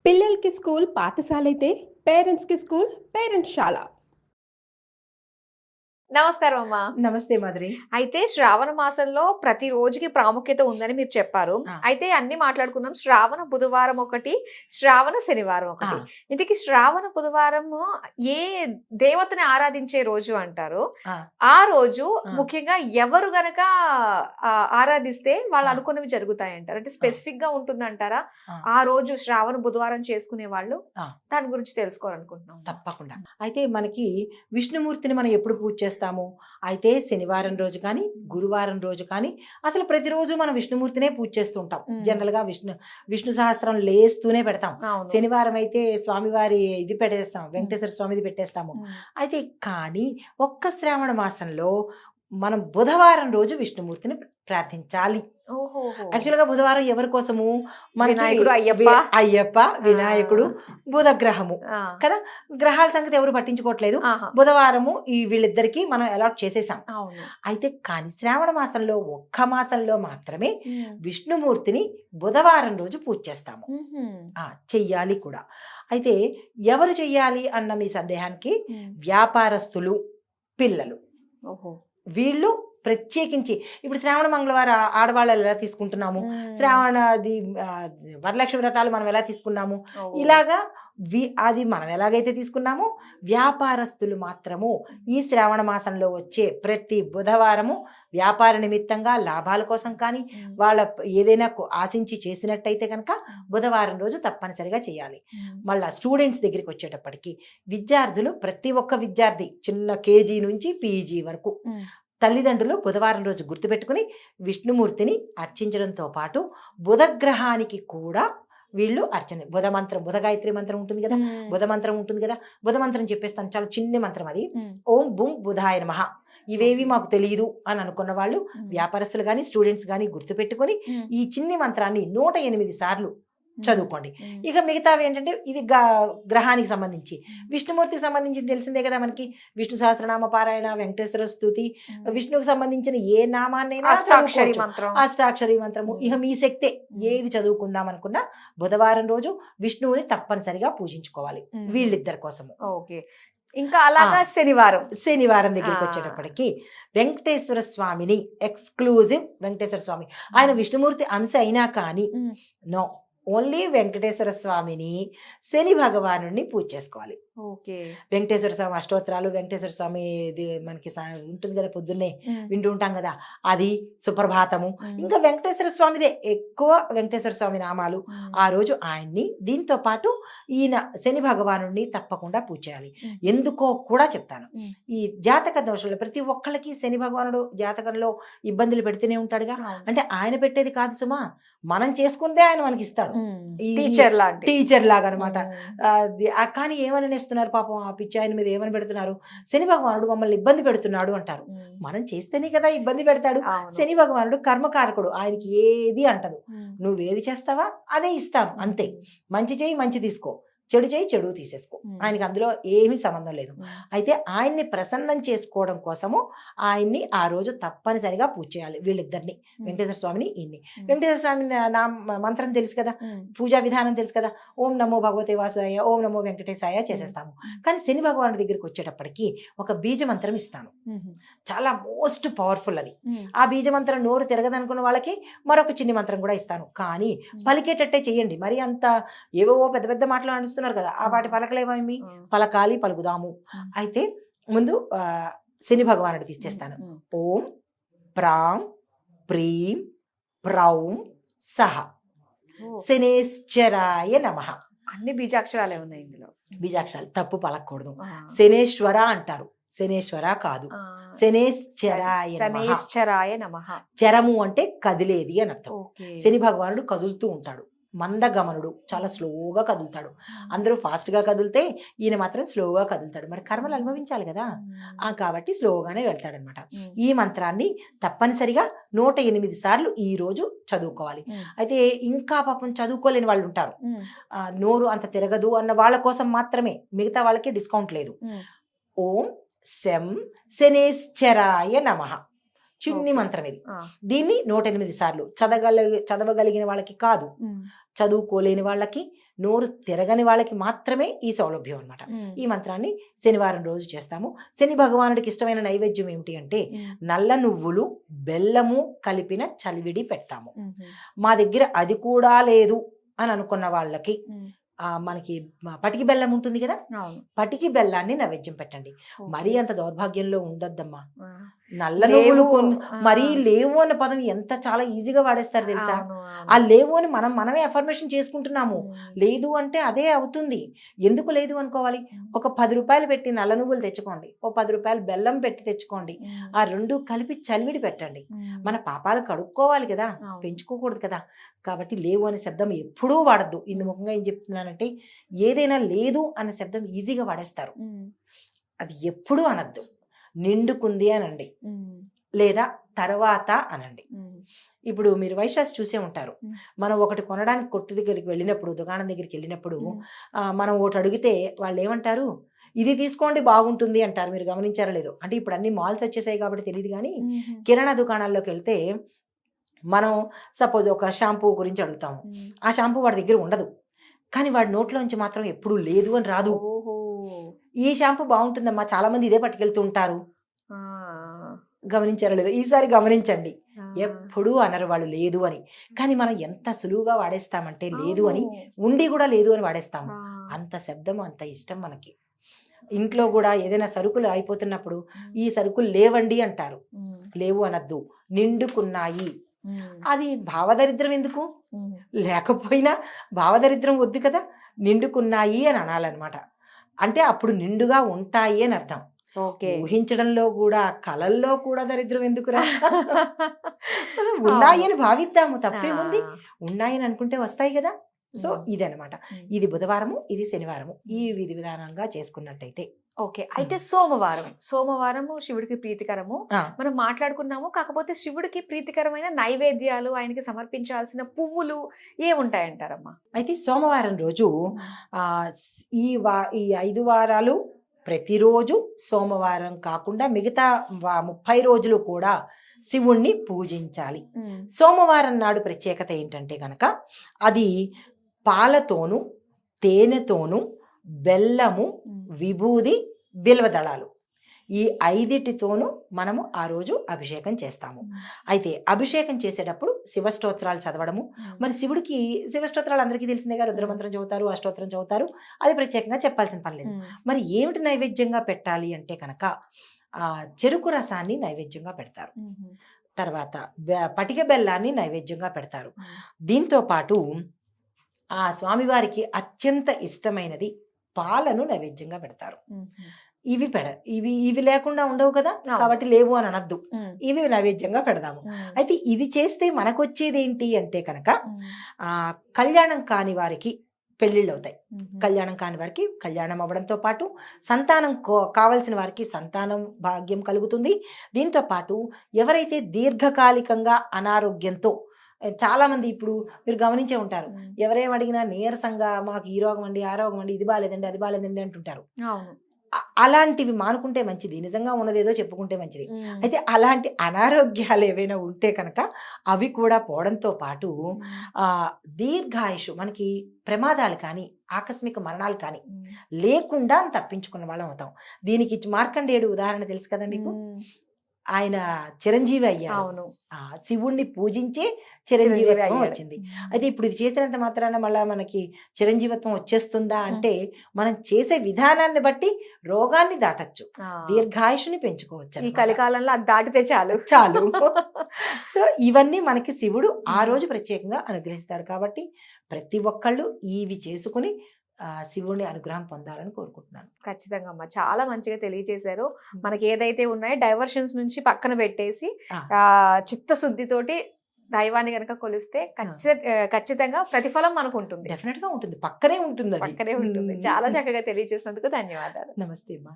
పిల్లలకి స్కూల్ పాఠశాలైతే పేరెంట్స్‌కి స్కూల్ పేరెంట్స్‌శాల. నమస్కారం అమ్మా. నమస్తే మాధురి. అయితే శ్రావణ మాసంలో ప్రతి రోజుకి ప్రాముఖ్యత ఉందని మీరు చెప్పారు. ఆ! అయితే అన్నీ మాట్లాడుకున్నాం. శ్రావణ బుధవారం ఒకటి, శ్రావణ శనివారం ఆ! ఒకటి. ఇంతకీ శ్రావణ బుధవారము ఏ దేవతని ఆరాధించే రోజు అంటారు? ఆ! ఆ రోజు ఆ! ముఖ్యంగా ఎవరు గనక ఆరాధిస్తే వాళ్ళు ఆ! అనుకున్నవి జరుగుతాయంటారు? అంటే ఆ! స్పెసిఫిక్‌గా ఉంటుందంటారా? ఆ! ఆ రోజు శ్రావణ బుధవారం చేసుకునే వాళ్ళు? ఆ! దాని గురించి తెలుసుకోవాలనుకుంటున్నాం. తప్పకుండా. అయితే మనకి విష్ణుమూర్తిని మనం ఎప్పుడు పూజ చేస్తాము? అయితే శనివారం రోజు కానీ, గురువారం రోజు కానీ, అసలు ప్రతిరోజు మనం విష్ణుమూర్తినే పూజ చేస్తూ ఉంటాం. హ్మ్. జనరల్‌గా విష్ణు సహస్రం లేస్తూనే పెడతాం. అవును. శనివారం అయితే స్వామివారి ఇది పెట్టేస్తాం. వెంకటేశ్వర స్వామిది పెట్టేస్తాము. హ్మ్. అయితే కానీ ఒక్క శ్రావణ మాసంలో మనం బుధవారం రోజు విష్ణుమూర్తిని ప్రార్థించాలి. ఓహోహో! యాక్చువల్‌గా బుధవారం ఎవరి కోసము? మనకి వినాయకుడు, అయ్యప్ప. అయ్యప్ప, వినాయకుడు, ఆ! బుధగ్రహము ఆ! కదా! గ్రహాల సంగతి ఎవరు పట్టించుకోవట్లేదు. ఆహా! బుధవారము ఈ వీళ్ళిద్దరికీ మనం అలాట్ చేసేసాం. అవును. అయితే కానీ శ్రావణ మాసంలో ఒక్క మాసంలో మాత్రమే హ్మ్. విష్ణుమూర్తిని బుధవారం రోజు పూజ చేస్తాము. హుహు. చెయ్యాలి కూడా. అయితే ఎవరు చెయ్యాలి అన్న మీ సందేహానికి హ్మ్. వ్యాపారస్తులు, పిల్లలు ఓహో! వీళ్ళు ప్రత్యేకించి ఇప్పుడు శ్రావణ మంగళవారం ఆడవాళ్ళు ఎలా తీసుకుంటున్నాము, హ్మ్. శ్రావణది వరలక్ష్మి వ్రతాలు మనం ఎలా తీసుకున్నాము, ఓహ్! ఇలాగా అది మనం ఎలాగైతే తీసుకున్నామో వ్యాపారస్తులు మాత్రము ఈ శ్రావణ మాసంలో వచ్చే ప్రతి బుధవారము వ్యాపార నిమిత్తంగా లాభాల కోసం కానీ హ్మ్. వాళ్ళ ఏదైనా ఆశించి చేసినట్టయితే కనుక బుధవారం రోజు తప్పనిసరిగా చేయాలి. హ్మ్. మళ్ళా స్టూడెంట్స్ దగ్గరికి వచ్చేటప్పటికి విద్యార్థులు ప్రతి ఒక్క విద్యార్థి చిన్న కేజీ నుంచి పీజీ వరకు హ్మ్. తల్లిదండ్రులు బుధవారం రోజు గుర్తుపెట్టుకుని విష్ణుమూర్తిని అర్చించడంతో పాటు బుధగ్రహానికి కూడా వీళ్ళు అర్చన బుధ మంత్రం, బుధ గాయత్రి మంత్రం ఉంటుంది కదా, హ్మ్. బుధ మంత్రం ఉంటుంది కదా, బుధ మంత్రం చెప్పేస్తాను, చాలా చిన్న మంత్రం అది. హ్మ్. ఓం బుం బుధాయ నమః. ఇవేవి ఓకే. మాకు తెలియదు అని అనుకున్న వాళ్ళు హ్మ్. వ్యాపారస్తులు కానీ స్టూడెంట్స్ కానీ గుర్తుపెట్టుకొని హ్మ్. ఈ చిన్ని మంత్రాన్ని 108 సార్లు చదువుకోండి. హ్మ్. ఇక మిగతావి ఏంటంటే ఇది గ్రహానికి సంబంధించి, విష్ణుమూర్తికి సంబంధించింది తెలిసిందే కదా మనకి. విష్ణు సహస్రనామ పారాయణ, వెంకటేశ్వర స్తుతి, హ్మ్. విష్ణువుకి సంబంధించిన ఏ నామాన్నైనా అష్టాక్షరి చదువుకోవచ్చు. మంత్రం. అష్టాక్షరి మంత్రము ఇక మీ శక్తే ఏది చదువుకుందాం అనుకున్నా బుధవారం రోజు విష్ణువుని తప్పనిసరిగా పూజించుకోవాలి హ్మ్. వీళ్ళిద్దరి కోసము. ఓకే. ఇంకా అలాగా ఆ! శనివారం. శనివారం ఆ! దగ్గరికి వచ్చేటప్పటికి వెంకటేశ్వర స్వామిని ఎక్స్‌క్లూజివ్ వెంకటేశ్వర స్వామి. ఆయన విష్ణుమూర్తి అంశ అయినా కానీ హ్మ్. నో. ఓన్లీ వెంకటేశ్వర స్వామిని, శని భగవానుడిని పూజ చేసుకోవాలి. ఓకే. వెంకటేశ్వర స్వామి అష్టోత్తరాలు, వెంకటేశ్వర స్వామి ఇది మనకి ఉంటుంది కదా పొద్దున్నే హ్మ్. వింటూ ఉంటాం కదా! అది, సుప్రభాతము. హ్మ్. ఇంకా వెంకటేశ్వర స్వామిదే ఎక్కువ వెంకటేశ్వర స్వామి నామాలు. హ్మ్. ఆ రోజు ఆయన్ని, దీంతో పాటు ఈయన శని భగవానుడిని తప్పకుండా పూజ చేయాలి. హ్మ్. ఎందుకో కూడా చెప్తాను. హ్మ్. ఈ జాతక దోషాలు ప్రతి ఒక్కళ్ళకి శని భగవానుడు జాతకంలో ఇబ్బందులు పెడుతూనే ఉంటాడుగా. అవును. అంటే ఆయన పెట్టేది కాదు సుమా! మనం చేసుకుందే ఆయన మనకిస్తాడు. హ్మ్. ఇది టీచర్ లాంటి. టీచర్ లాగనమాట. హ్మ్. కానీ ఏమననేస్తున్నారు పాపం ఆ పిచ్చి ఆయన మీద ఏమని పెడుతున్నారు? శని భగవానుడు మమ్మల్ని ఇబ్బంది పెడుతున్నాడు అంటారు. హ్మ్. మనం చేస్తేనే కదా ఇబ్బంది పెడతాడు. అవును. శని భగవానుడు కర్మకారకుడు. ఆయనకి ఏది అంటదు. హ్మ్. నువ్వేది చేస్తావా అదే ఇస్తాను అంతే. మంచి చెయ్యి మంచి తీసుకో. చెడు చెయ్యి చెడు తీసేసుకో. హ్మ్. ఆయనకి అందులో ఏమీ సంబంధం లేదు. హ్మ్. అయితే ఆయన్ని ప్రసన్నం చేసుకోవడం కోసము ఆయన్ని ఆ రోజు తప్పనిసరిగా పూజ చేయాలి వీళ్ళిద్దరిని. వెంకటేశ్వర స్వామిని, ఈయన్ని. వెంకటేశ్వర స్వామి మంత్రం తెలుసు కదా! హ్మ్. పూజా విధానం తెలుసు కదా! ఓం నమో భగవతే వాసుదేవాయ, ఓం నమో వెంకటేశాయ చేసేస్తాము. కానీ శని భగవానుడి దగ్గరికి వచ్చేటప్పటికి ఒక బీజ మంత్రం ఇస్తాను. హుహు. చాలా మోస్ట్ పవర్‌ఫుల్ అది. హ్మ్. ఆ బీజ మంత్రం నోరు తిరగదనుకున్న వాళ్ళకి మరొక చిన్ని మంత్రం కూడా ఇస్తాను. కానీ పలికేటట్టే చేయండి. మరి అంత ఏవేవో పెద్ద పెద్ద మాటలు అనేస్తున్నారు కదా! ఆ వాటి పలకలేమేమి? పలకాలి, పలుకుదాము. అయితే ముందు శని భగవానుడిది ఇచ్చేస్తాను. హ్మ్. ఓం ప్రాం ప్రీం ప్రౌం సహ ఓహ్! శనేశ్చరాయ నమః. అన్ని బీజాక్షరాలే ఉన్నాయి ఇందులో. బీజాక్షరాలు తప్పు పలకూడదు. ఆ! శనేశ్వర అంటారు. శనేశ్వర కాదు. ఆ! శనేశ్చరాయ నమః. శనేశ్చరాయ నమః. చరము అంటే కదిలేది అని అర్థం. ఓకే. శని భగవానుడు కదులుతూ ఉంటాడు. మందగమనుడు. చాలా స్లోగా కదులుతాడు. అందరూ ఫాస్ట్‌గా కదిలితే ఈయన మాత్రం స్లోగా కదులుతాడు. మరి కర్మలు అనుభవించాలి గదా! కాబట్టి స్లోగానే వెళ్తాడనమాట. ఈ మంత్రాన్ని తప్పనిసరిగా 108 సార్లు ఈరోజు చదువుకోవాలి. అయితే ఇంకా పాపం చదువుకోలేని వాళ్ళుంటారు. నోరు అంత తిరగదు అన్న వాళ్ళ కోసం మాత్రమే. మిగతా వాళ్ళకి డిస్కౌంట్ లేదు. ఓం శం శనేశ్చరాయ నమః. చిన్ని మంత్రం ఇది. దీన్ని 108 సార్లు చదవగలిగిన వాళ్ళకి కాదు. చదువుకోలేని వాళ్ళకి నోరు తిరగని వాళ్ళకి మాత్రమే ఈ సౌలభ్యం అన్నమాట. ఈ మంత్రాన్ని శనివారం రోజు చేస్తాము. శని భగవానుడికి ఇష్టమైన నైవేద్యం ఏమిటి అంటే నల్ల నువ్వులు బెల్లము కలిపిన చలివిడి పెడతాము. మా దగ్గర అది కూడా లేదు అని అనుకున్న వాళ్ళకి మనకి పటికి బెల్లం ఉంటుంది కదా, పటికి బెల్లాన్ని నైవేద్యం పెట్టండి. మరీ అంత దౌర్భాగ్యంలో ఉండొద్దమ్మా. నల్ల నువ్వులు మరీ లేవు అన్న పదం ఎంత చాలా ఈజీగా వాడేస్తారు తెలుసా. ఆ లేవు అని మనమే అఫర్మేషన్ చేసుకుంటున్నాము. లేదు అంటే అదే అవుతుంది. ఎందుకు లేదు అనుకోవాలి? ఒక 10 రూపాయలు పెట్టి నల్ల నువ్వులు తెచ్చుకోండి, ఓ 10 రూపాయలు బెల్లం పెట్టి తెచ్చుకోండి, ఆ రెండు కలిపి చలివిడి పెట్టండి. మన పాపాలు కడుక్కోవాలి కదా, పెంచుకోకూడదు కదా. కాబట్టి లేవు అనే శబ్దం ఎప్పుడూ వాడద్దు. ఇందు ముఖంగా ఏం చెప్తున్నానంటే, ఏదైనా లేదు అనే శబ్దం ఈజీగా వాడేస్తారు. అది ఎప్పుడూ అనద్దు. నిండుకుంది అనండి, లేదా తర్వాత అనండి. ఇప్పుడు మీరు వైశాస్ చూసే ఉంటారు. మనం ఒకటి కొనడానికి కొట్టు దగ్గరికి వెళ్ళినప్పుడు, దుకాణం దగ్గరికి వెళ్ళినప్పుడు మనం ఒకటి అడిగితే వాళ్ళు ఏమంటారు? ఇది తీసుకోండి బాగుంటుంది అంటారు. మీరు గమనించారో లేదో. అంటే ఇప్పుడు అన్ని మాల్స్ వచ్చేసాయి కాబట్టి తెలియదు కానీ కిరాణా దుకాణాల్లోకి వెళ్తే మనం సపోజ్ ఒక షాంపూ గురించి అడుగుతాము. ఆ షాంపూ వాడి దగ్గర ఉండదు, కానీ వాడి నోట్లోంచి మాత్రం ఎప్పుడు లేదు అని రాదు. ఈ షాంపూ బాగుంటుందమ్మా, చాలా మంది ఇదే పట్టుకెళ్తూ ఉంటారు. గమనించారో లేదో, ఈసారి గమనించండి. ఎప్పుడూ అనరు వాళ్ళు లేదు అని. కానీ మనం ఎంత సులువుగా వాడేస్తామంటే లేదు అని, ఉండి కూడా లేదు అని వాడేస్తాము. అంత శబ్దం, అంత ఇష్టం మనకి. ఇంట్లో కూడా ఏదైనా సరుకులు అయిపోతున్నప్పుడు ఈ సరుకులు లేవండి అంటారు. లేవు అనద్దు, నిండుకున్నాయి. అది భావదరిద్రం ఎందుకు? లేకపోయినా భావదరిద్రం వద్దు కదా. నిండుకున్నాయి అని అనాలన్నమాట. అంటే అప్పుడు నిండుగా ఉంటాయి అని అర్థం. ఊహించడంలో కూడా, కలల్లో కూడా దరిద్రం ఎందుకురా? ఉన్నాయి అని భావిద్దాము, తప్పేముంది? ఉన్నాయని అనుకుంటే వస్తాయి కదా. సో ఇదనమాట. ఇది బుధవారము, ఇది శనివారము. ఈ విధి విధానంగా చేసుకున్నట్టయితే ఓకే. అయితే సోమవారము శివుడికి ప్రీతికరము మనం మాట్లాడుకున్నాము. కాకపోతే శివుడికి ప్రీతికరమైన నైవేద్యాలు, ఆయనకి సమర్పించాల్సిన పువ్వులు ఏముంటాయంటారమ్మా? అయితే సోమవారం రోజు ఈ 5 వారాలు ప్రతిరోజు సోమవారం కాకుండా మిగతా 30 రోజులు కూడా శివుణ్ణి పూజించాలి. సోమవారం నాడు ప్రత్యేకత ఏంటంటే గనక, అది పాలతోను, తేనెతోను, బెల్లము, విభూది, బిల్వదళాలు, ఈ 5టితోనూ మనము ఆ రోజు అభిషేకం చేస్తాము. అయితే అభిషేకం చేసేటప్పుడు శివస్తోత్రాలు చదవడము. మరి శివుడికి శివస్తోత్రాలు అందరికీ తెలిసిందేగా, రుద్రమంత్రం చదువుతారు, అష్టోత్తరం చదువుతారు. అది ప్రత్యేకంగా చెప్పాల్సిన పని లేదు. మరి ఏమిటి నైవేద్యంగా పెట్టాలి అంటే కనుక చెరుకు రసాన్ని నైవేద్యంగా పెడతారు. తర్వాత పటిక బెల్లాన్ని నైవేద్యంగా పెడతారు. దీంతో పాటు ఆ స్వామివారికి అత్యంత ఇష్టమైనది పాలను నైవేద్యంగా పెడతారు. ఇవి లేకుండా ఉండవు కదా, కాబట్టి లేవు అని అనద్దు. ఇవి నైవేద్యంగా పెడదాము. అయితే ఇది చేస్తే మనకొచ్చేది ఏంటి అంటే కనుక, కళ్యాణం కాని వారికి పెళ్లిళ్ళు అవుతాయి. కళ్యాణం కాని వారికి కళ్యాణం అవ్వడంతో పాటు సంతానం కావలసిన వారికి సంతానం భాగ్యం కలుగుతుంది. దీంతో పాటు ఎవరైతే దీర్ఘకాలికంగా అనారోగ్యంతో, చాలా మంది ఇప్పుడు మీరు గమనించే ఉంటారు, ఎవరేం అడిగినా నీరసంగా మాకు ఈ రోగం అండి, ఆ రోగం అండి, ఇది బాగాలేదండి, అది బాగాలేదండి అంటుంటారు. అలాంటివి మానుకుంటే మంచిది. నిజంగా ఉన్నదేదో చెప్పుకుంటే మంచిది. అయితే అలాంటి అనారోగ్యాలు ఏవైనా ఉంటే కనుక అవి కూడా పోవడంతో పాటు దీర్ఘాయుషు, మనకి ప్రమాదాలు కానీ ఆకస్మిక మరణాలు కానీ లేకుండా తప్పించుకున్న వాళ్ళం అవుతాం. దీనికి మార్కండేయుడు ఉదాహరణ తెలుసు కదా మీకు. ఆయన చిరంజీవి అయ్యాడు. శివుణ్ణి పూజించే చిరంజీవత్వం వచ్చింది. అయితే ఇప్పుడు ఇది చేసినంత మాత్రాన మళ్ళా మనకి చిరంజీవత్వం వచ్చేస్తుందా అంటే, మనం చేసే విధానాన్ని బట్టి రోగాన్ని దాటచ్చు, దీర్ఘాయుషుని పెంచుకోవచ్చు. ఈ కలికాలంలో అది దాటితే చాలు. సో ఇవన్నీ మనకి శివుడు ఆ రోజు ప్రత్యేకంగా అనుగ్రహిస్తాడు. కాబట్టి ప్రతి ఒక్కళ్ళు ఇవి చేసుకుని శివుని అనుగ్రహం పొందాలని కోరుకుంటున్నాను. ఖచ్చితంగా అమ్మా, చాలా మంచిగా తెలియజేశారు. మనకి ఏదైతే ఉన్నాయో డైవర్షన్స్ నుంచి పక్కన పెట్టేసి చిత్తశుద్ధితోటి దైవాన్ని కనుక కొలిస్తే ఖచ్చితంగా ప్రతిఫలం మనకు ఉంటుంది. డెఫినెట్ గా ఉంటుంది, పక్కనే ఉంటుంది. చాలా చక్కగా తెలియజేసినందుకు ధన్యవాదాలు. నమస్తే అమ్మా.